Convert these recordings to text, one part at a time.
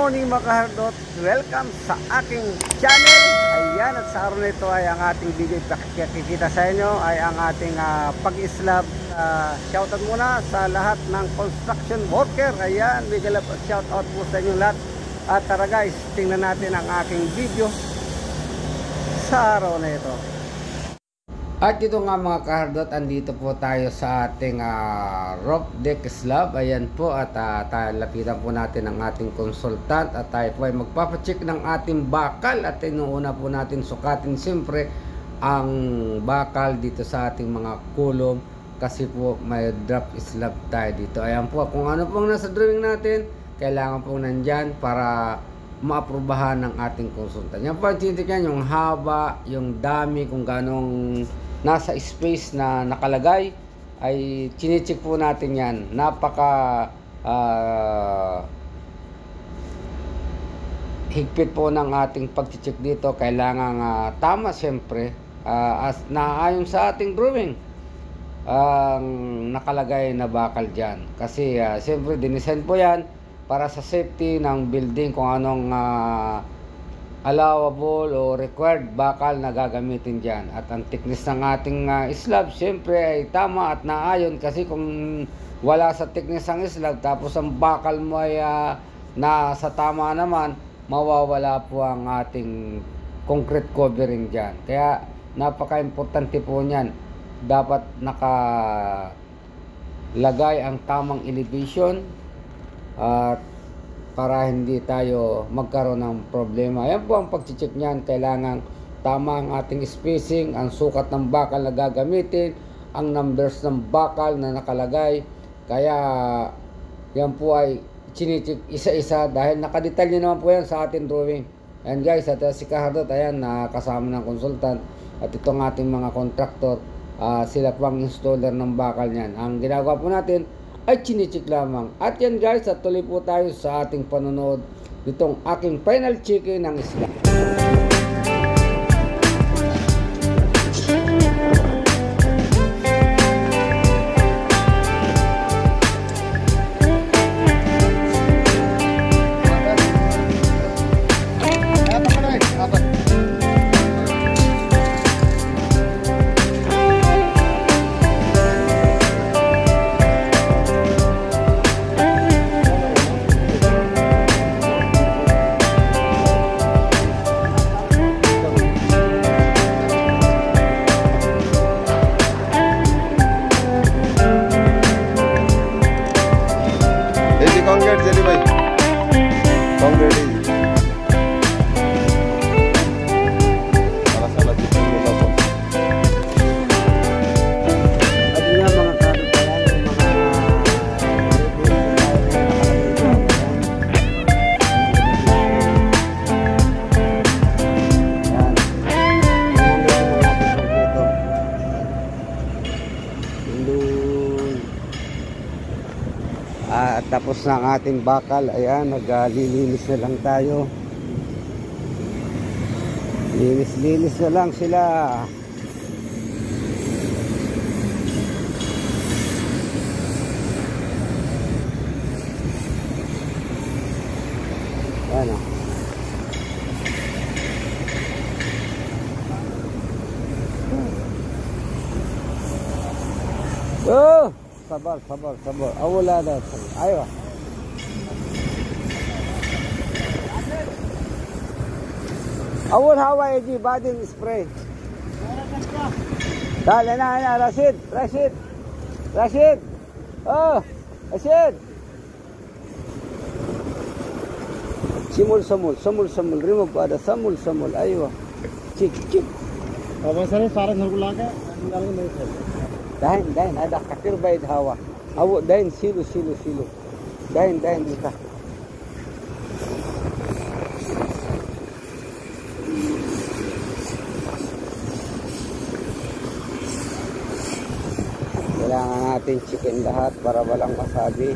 morning mga kahardot, welcome sa aking channel. Ayan, at sa araw na ito ay ang ating video pakikita sa inyo ay ang ating pag-islab. Shoutout muna sa lahat ng construction worker. Ayan, big love at shoutout po sa inyo lahat. At tara guys, tingnan natin ang aking video sa araw na ito. At dito nga mga kahardot, andito po tayo sa ating roof deck slab. Ayan po, at lapitan po natin ang ating consultant at tayo po ay magpapacheck ng ating bakal. At inuuna po natin sukatin siyempre ang bakal dito sa ating mga kulong, kasi po may drop slab tayo dito. Ayan po, kung ano pong nasa drawing natin, kailangan pong nandyan para maaprubahan ng ating consultant. Yan po ang tinitignan, yung haba, yung dami, kung ganong nasa space na nakalagay, ay chinicheck po natin yan. Napaka higpit po ng ating pag-check dito. Kailangan tama siyempre, as naayon sa ating drawing ang nakalagay na bakal dyan. Kasi siyempre dinisign po yan para sa safety ng building, kung anong allowable o required bakal na gagamitin dyan. At ang thickness ng ating slab siyempre ay tama at naayon, kasi kung wala sa thickness ang slab tapos ang bakal mo ay nasa tama naman, mawawala po ang ating concrete covering dyan. Kaya napaka-importante po nyan, dapat nakalagay ang tamang elevation at para hindi tayo magkaroon ng problema. Ayan po ang pag-check niyan. Kailangan tama ang ating spacing, ang sukat ng bakal na gagamitin, ang numbers ng bakal na nakalagay. Kaya yan po ay chinicheck isa-isa dahil nakadetalye naman po yan sa ating drawing. Ayan guys, at si Kahardot, ayan, kasama ng consultant at itong ating mga contractor, sila po ang installer ng bakal niyan. Ang ginagawa po natin ay chinicheck lamang. At yan guys, at tuloy po tayo sa ating panonood nitong aking final checking ng slab. Tapos na ang ating bakal. Ayan, naglilinis na lang tayo. Linis na lang sila. Ayan o. Oh! Sabar. Wala na. Ayaw. Awal hawa eji badin spray. Dale na, Rashid. Oh, Rashid. Samul. Remove ada samul. Ayaw. Cik. अब सर सारा घर को लाके निकालने नहीं थे Dahin, ada kakir baid hawa. Awo dahin silu. Dahin kita. Kailangan natin checkin lahat para walang masabi.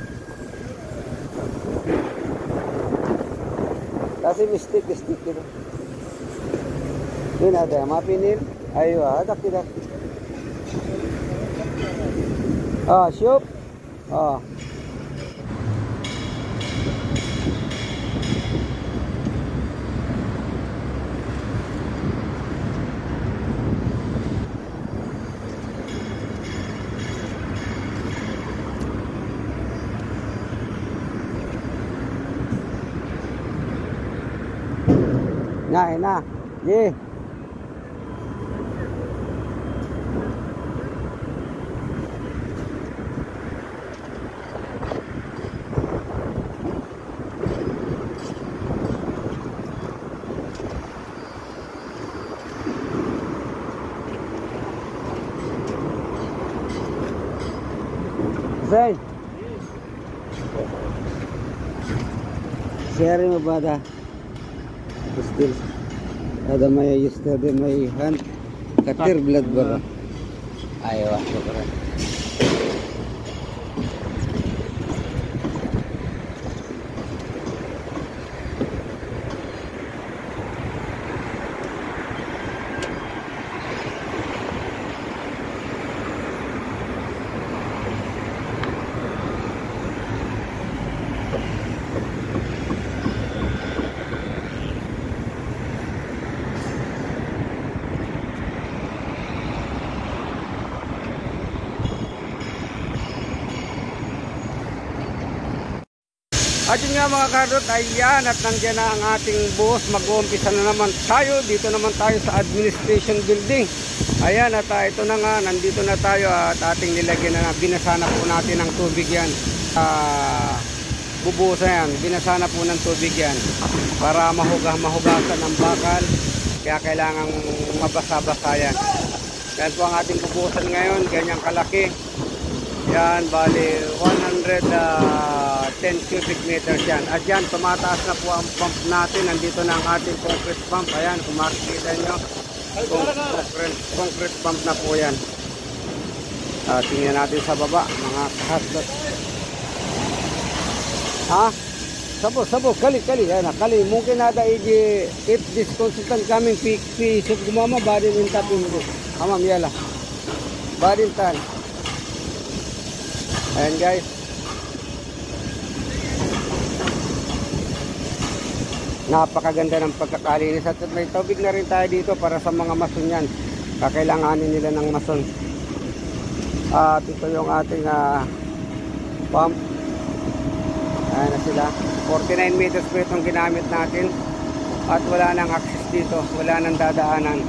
Kasi mistake gitu. Yun ada mapinil. Ayo, ada kita. Syup. Na. Yeah. Zay. Share mo ba da? Still. Ada may yesterday may hand katir blood ba? Ayaw ako para. At yun nga mga kardot, ayan, at nandiyan na ang ating boss. Mag-uumpisa na naman tayo. Dito naman tayo sa administration building. Ayan, at ito na nga, nandito na tayo at ating nilagyan na, binasana po natin ng tubig yan. Bubusa yan, binasana po ng tubig yan para mahugasan ng bakal. Kaya kailangan mabasa-basa yan. Yan po ang ating bubusan ngayon, ganyang kalaki. Yan, bali 110 cubic meters yan. At yan, tumataas na po ang pump natin. Nandito na ang ating concrete pump. Ayan, kung makikita nyo, concrete pump na po yan. Tingnan natin sa baba, mga kahastot. Ha? Sabo, kali. Ayan, kali. Mungkin ada if this consultant coming, should gumama, badin in tapin mo. Hamam, yala. Badin tan. Ayan guys. Napakaganda ng pagkakalinis at may tubig na rin tayo dito para sa mga mason yan. Kakailanganin nila ng mason. At ito yung ating pump. Ayan na sila. 49 meters po itong ginamit natin. At wala nang access dito. Wala nang dadaanan.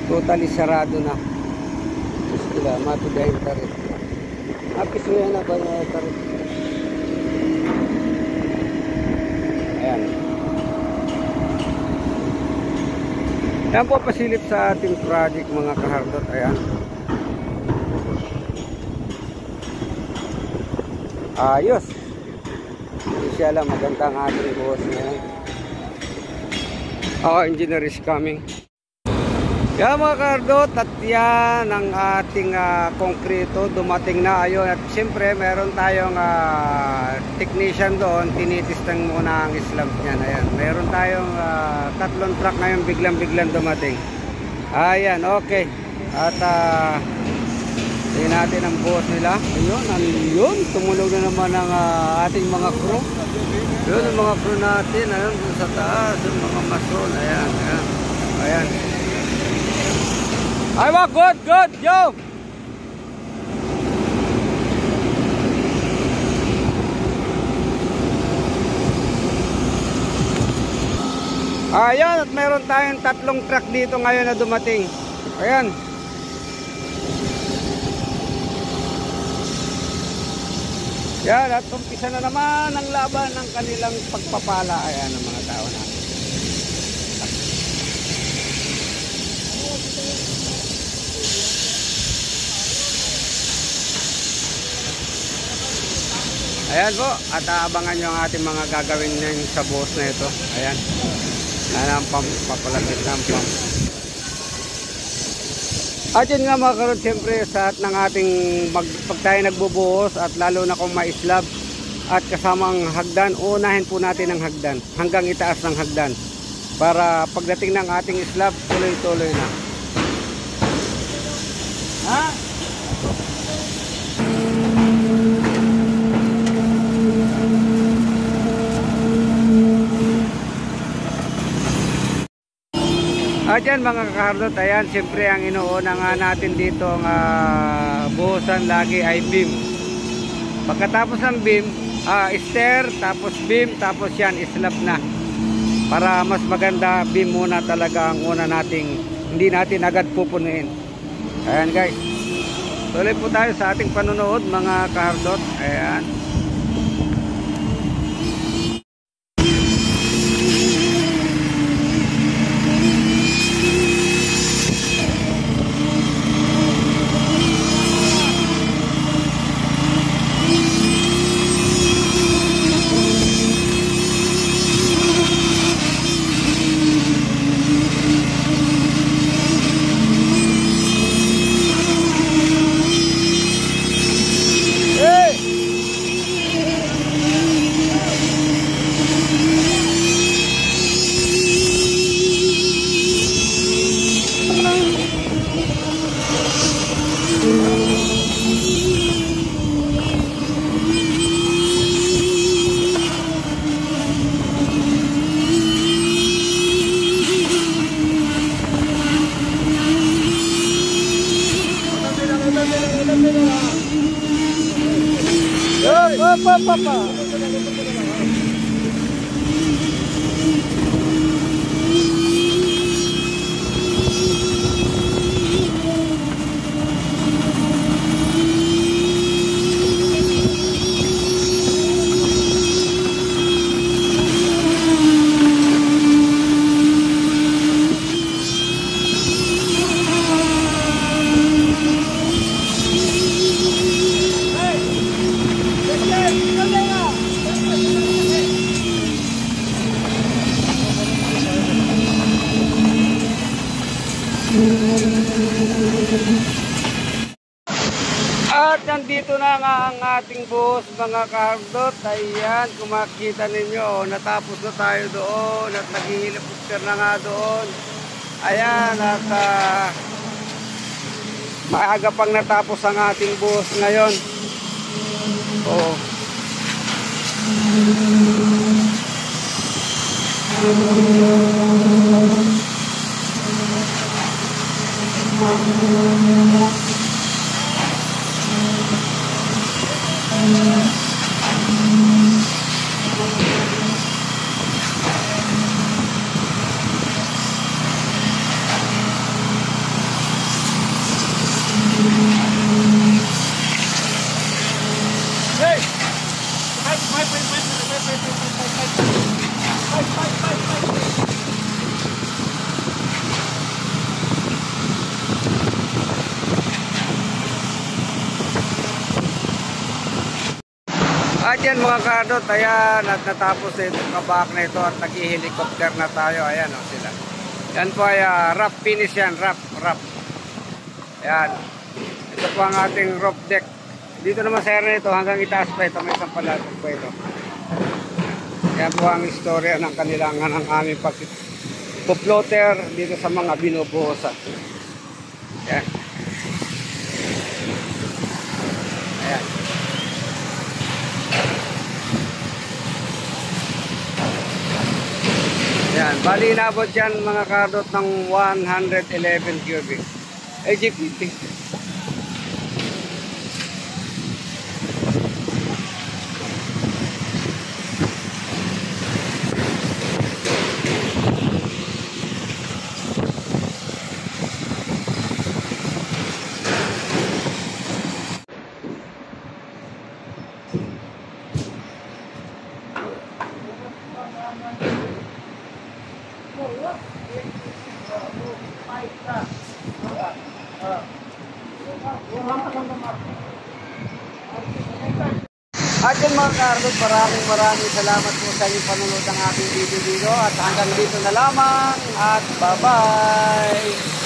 Totally sarado na. Sila, matudahin ka rin. Apisuyan na ba niya ito rin? Ayan. Ayan po pasilip sa ating project mga kahardot. Ayan. Ayos. Hindi siya lang maganda ang ating boss ngayon. Engineer is coming. Yan mga kardot, at yan ang ating konkreto dumating na. Ayun, at siyempre meron tayong technician doon, tinitistang muna ang slab niyan. Ayan, meron tayong 3 truck ngayon biglang dumating. Ayan, okay. At tingnan natin ang boss nila. Ayun, tumunog na naman ang ating mga crew. Yun ang mga crew natin, ayun, sa taas, yung mga mason. Ayan. Ay, good, yo! Ayan, at meron tayong 3 truck dito ngayon na dumating. Ayan. Yan, at umpisa na naman ang laban ng kanilang pagpapala. Ayan ang mga tao natin. Ayan po, at abangan nyo ang ating mga gagawin ngayon sa boss na ito. Ayan. Ayan ang papalagit ng pump. At yun nga mga karod, siyempre sa at ng ating pag tayo nagbubuhos at lalo na kung maislab at kasamang hagdan, unahin po natin ang hagdan hanggang itaas ng hagdan para pagdating ng ating slab, tuloy-tuloy na. Ha? At yan mga kakardot, ayan, siyempre ang inuuna nga natin dito ang buhusan lagi ay beam. Pagkatapos ng beam, stair, tapos beam, tapos yan, slab na. para mas maganda, beam muna talaga ang una nating, hindi natin agad pupunuin. Ayan guys, tuloy po tayo sa ating panonood mga kahardot. Ayan. At nandito na nga ang ating bus mga kahardot. Ayan, kung makikita ninyo, natapos na tayo doon at nag-helicopter na nga doon. Ayan, at maaga pang natapos ang ating bus ngayon. Oo. At yan mga kahardot, ayan, at natapos na itong kabak na ito at nag-helicopter na tayo. Ayan o sila. Yan po ay wrap finish yan, wrap. Ayan. Ito po ang ating roof deck. Dito naman sa area nito hanggang itaas pa ito, may isang palatag pa ito. Yan po ang istorya ng kanilang ng aming pag-floater dito sa mga binubuhusan. Ayan. Ayan. Yan, bali inabot yan mga kahardot ng 111 cubic. AGPT. At yun mga kahardot, maraming salamat po sa inyong panonood ng ating video dito at hanggang dito na lamang at bye bye.